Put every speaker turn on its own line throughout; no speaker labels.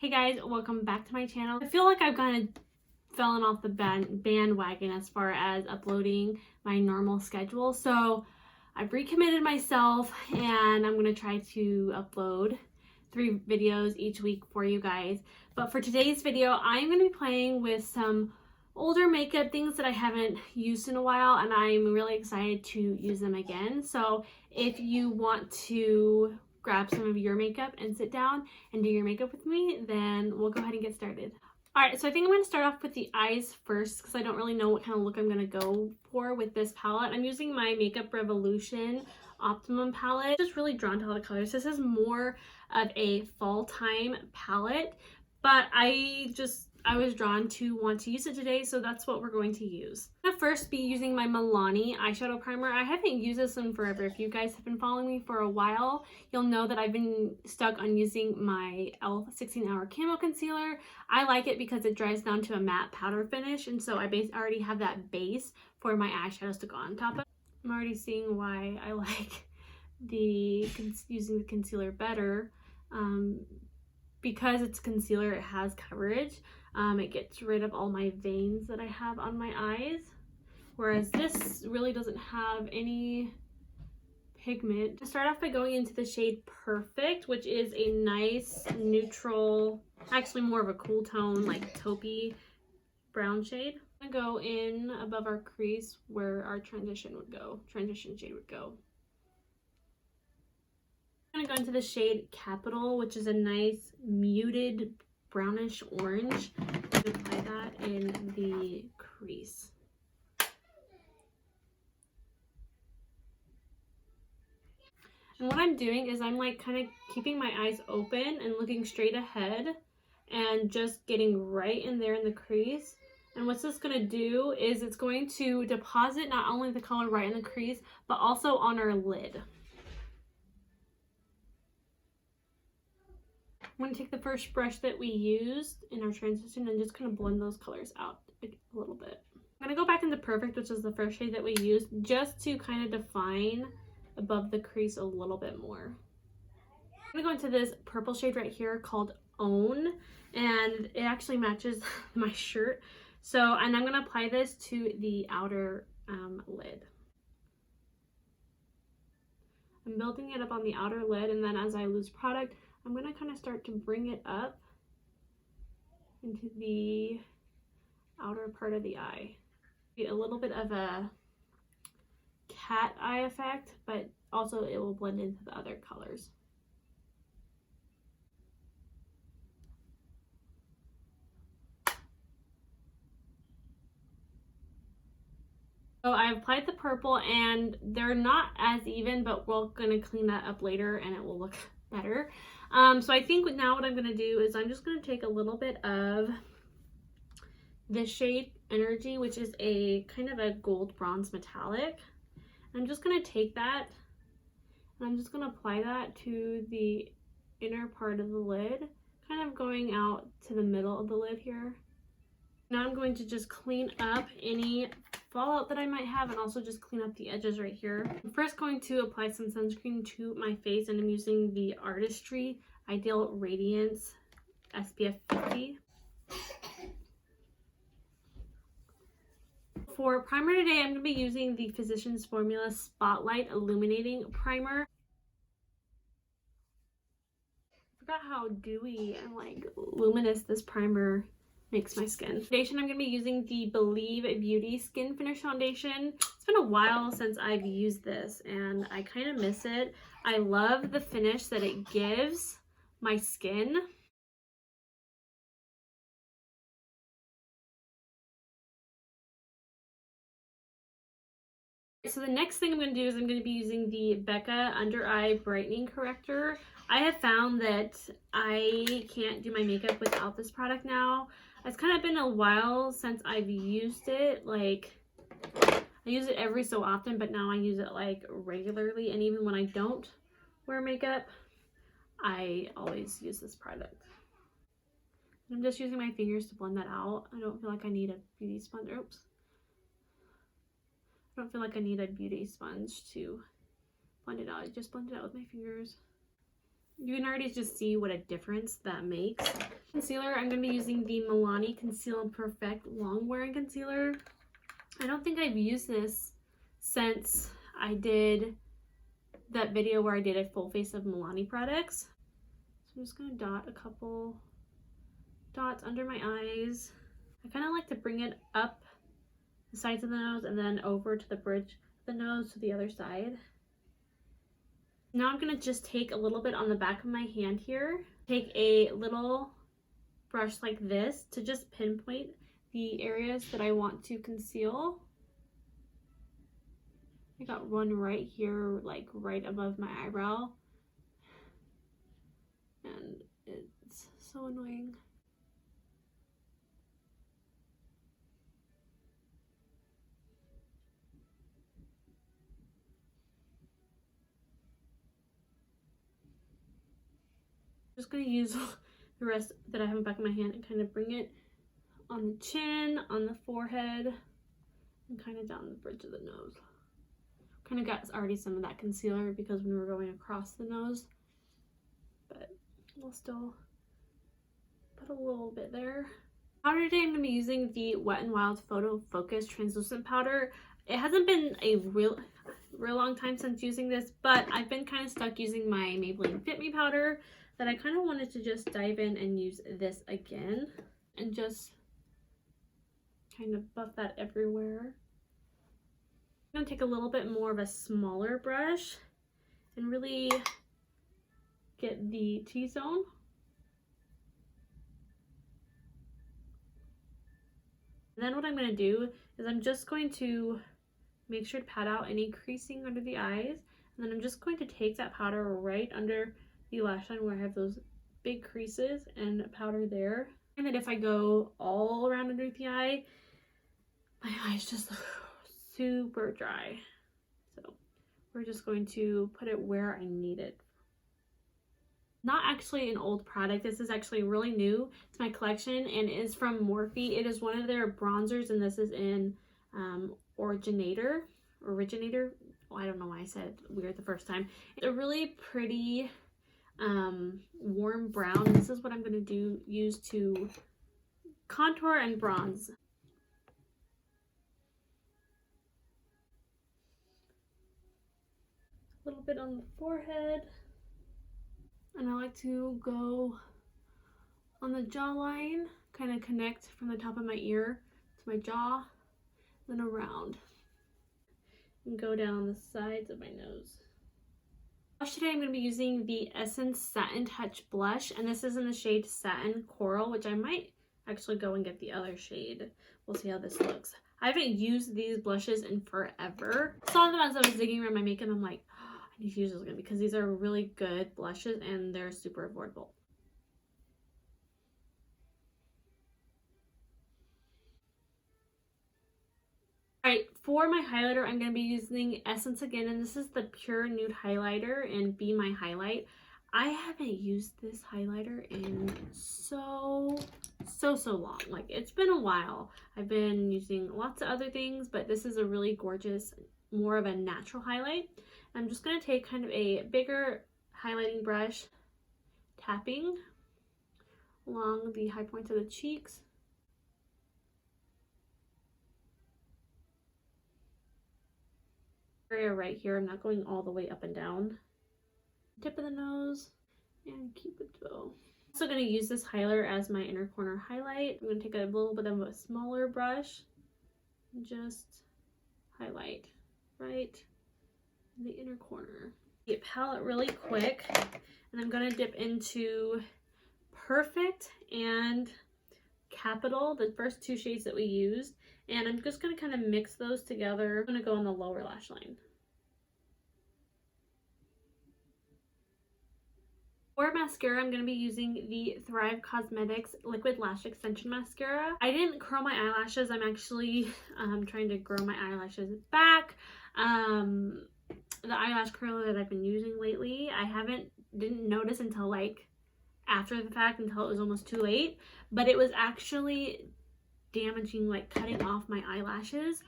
Hey guys, welcome back to my channel. I feel like I've kind of fallen off the bandwagon as far as uploading my normal schedule. So I've recommitted myself and I'm going to try to upload 3 videos each week for you guys. But for today's video, I'm going to be playing with some older makeup things that I haven't used in a while, and I'm really excited to use them again. So if you want to grab some of your makeup and sit down and do your makeup with me, then we'll go ahead and get started. Alright, so I think I'm going to start off with the eyes first because I don't really know what kind of look I'm going to go for with this palette. I'm using my Makeup Revolution Optimum palette. I'm just really drawn to all the colors. This is more of a fall time palette, but I was drawn to want to use it today, so that's what we're going to use. I'm gonna first be using my Milani eyeshadow primer. I haven't used this in forever. If you guys have been following me for a while, you'll know that I've been stuck on using my e.l.f. 16-hour camo concealer. I like it because it dries down to a matte powder finish, and so I already have that base for my eyeshadows to go on top of. I'm already seeing why I like using the concealer better. Because it's concealer, it has coverage. It gets rid of all my veins that I have on my eyes, whereas this really doesn't have any pigment. To start off by going into the shade Perfect, which is a nice neutral, actually more of a cool tone, like taupey brown shade. I'm gonna go in above our crease where our transition shade would go. I'm gonna go into the shade Capital, which is a nice muted brownish orange. Apply that in the crease. And what I'm doing is I'm like kind of keeping my eyes open and looking straight ahead and just getting right in there in the crease. And what's this going to do is it's going to deposit not only the color right in the crease, but also on our lid. I'm going to take the first brush that we used in our transition and just kind of blend those colors out a little bit. I'm going to go back into Perfect, which is the first shade that we used, just to kind of define above the crease a little bit more. I'm going to go into this purple shade right here called Own, and it actually matches my shirt. And I'm going to apply this to the outer lid. I'm building it up on the outer lid, and then as I lose product, I'm going to kind of start to bring it up into the outer part of the eye. Get a little bit of a cat eye effect, but also it will blend into the other colors. So I applied the purple and they're not as even, but we're going to clean that up later and it will look better. So I think now what I'm going to do is I'm just going to take a little bit of this shade Energy, which is a kind of a gold bronze metallic. I'm just going to take that and I'm just going to apply that to the inner part of the lid, kind of going out to the middle of the lid here. Now I'm going to just clean up any fallout that I might have and also just clean up the edges right here. I'm first going to apply some sunscreen to my face, and I'm using the Artistry Ideal Radiance SPF 50. For primer today, I'm going to be using the Physicians Formula Spotlight Illuminating Primer. I forgot how dewy and like luminous this primer makes my skin. Foundation, I'm going to be using the Believe Beauty Skin Finish Foundation. It's been a while since I've used this and I kind of miss it. I love the finish that it gives my skin. So the next thing I'm going to do is I'm going to be using the Becca Under Eye Brightening Corrector. I have found that I can't do my makeup without this product now. It's kind of been a while since I've used it. Like, I use it every so often, but now I use it like regularly, and even when I don't wear makeup, I always use this product. I'm just using my fingers to blend that out. I don't feel like I need a beauty sponge. Oops. I don't feel like I need a beauty sponge to blend it out. I just blend it out with my fingers. You can already just see what a difference that makes. Concealer, I'm going to be using the Milani Conceal and Perfect Long Wearing Concealer. I don't think I've used this since I did that video where I did a full face of Milani products. So I'm just going to dot a couple dots under my eyes. I kind of like to bring it up the sides of the nose and then over to the bridge of the nose to the other side. Now I'm going to just take a little bit on the back of my hand here. Take a little brush like this to just pinpoint the areas that I want to conceal. I got one right here, like right above my eyebrow. And it's so annoying. I'm just going to use the rest that I have in the back of my hand and kind of bring it on the chin, on the forehead, and kind of down the bridge of the nose. Kind of got already some of that concealer because we were going across the nose, but we'll still put a little bit there. Powder today, I'm going to be using the Wet n Wild Photo Focus Translucent Powder. It hasn't been a real long time since using this, but I've been kind of stuck using my Maybelline Fit Me powder that I kind of wanted to just dive in and use this again and just kind of buff that everywhere. I'm going to take a little bit more of a smaller brush and really get the T-zone. Then what I'm going to do is I'm just going to make sure to pat out any creasing under the eyes, and then I'm just going to take that powder right under the lash line where I have those big creases and powder there. And then if I go all around underneath the eye, my eyes just look super dry. So we're just going to put it where I need it. Not actually an old product. This is actually really new to my collection and is from Morphe. It is one of their bronzers, and this is in originator. I don't know why I said weird the first time. It's a really pretty warm brown. This is what I'm going to use to contour and bronze. A little bit on the forehead, and I like to go on the jawline, kind of connect from the top of my ear to my jaw, then around, and go down the sides of my nose. Blush today, I'm going to be using the Essence Satin Touch Blush, and this is in the shade Satin Coral, which I might actually go and get the other shade. We'll see how this looks. I haven't used these blushes in forever. Saw them as I was digging around my makeup, I'm like, oh, I need to use those again because these are really good blushes and they're super affordable. Alright, for my highlighter, I'm going to be using Essence again, and this is the Pure Nude Highlighter in Be My Highlight. I haven't used this highlighter in so long. Like, it's been a while. I've been using lots of other things, but this is a really gorgeous, more of a natural highlight. I'm just going to take kind of a bigger highlighting brush, tapping along the high points of the cheeks. Area right here. I'm not going all the way up and down. Tip of the nose and Cupid's bow. I'm also going to use this highlighter as my inner corner highlight. I'm going to take a little bit of a smaller brush and just highlight right in the inner corner. Get palette really quick, and I'm going to dip into Perfect and Capital, the first two shades that we used, and I'm just going to kind of mix those together. I'm going to go on the lower lash line. For mascara, I'm going to be using the Thrive Causematics Liquid Lash Extension Mascara. I didn't curl my eyelashes. I'm actually trying to grow my eyelashes back. The eyelash curler that I've been using lately, didn't notice until like after the fact, until it was almost too late, but it was actually damaging, like cutting off my eyelashes.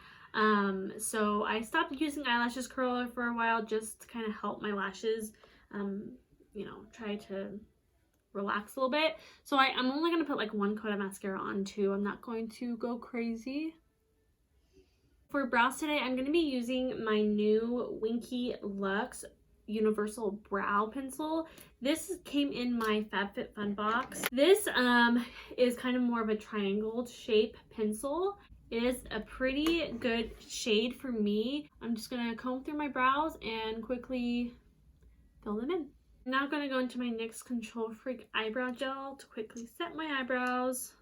So I stopped using eyelashes curler for a while just to kind of help my lashes you know, try to relax a little bit. So I'm only going to put like one coat of mascara on too. I'm not going to go crazy. For brows today, I'm going to be using my new Winky Luxe Universal Brow Pencil. This came in my FabFitFun box. This is kind of more of a triangle shape pencil. It is a pretty good shade for me. I'm just going to comb through my brows and quickly fill them in. I'm now going to go into my NYX Control Freak Eyebrow Gel to quickly set my eyebrows.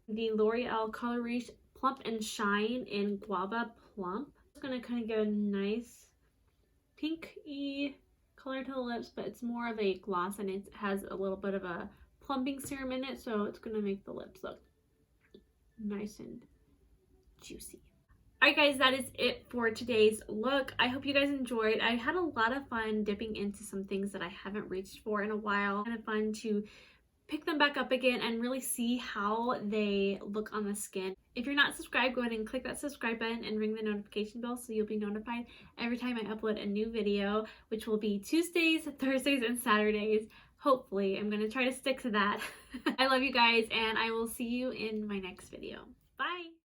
The L'Oreal Color Reach Plump and Shine in Guava Plump. It's going to kind of give a nice pink-y color to the lips, but it's more of a gloss and it has a little bit of a plumping serum in it, so it's going to make the lips look nice and juicy. Alright guys, that is it for today's look. I hope you guys enjoyed. I had a lot of fun dipping into some things that I haven't reached for in a while. Kind of fun to pick them back up again and really see how they look on the skin. If you're not subscribed, go ahead and click that subscribe button and ring the notification bell so you'll be notified every time I upload a new video, which will be Tuesdays, Thursdays, and Saturdays. Hopefully, I'm going to try to stick to that. I love you guys, and I will see you in my next video. Bye!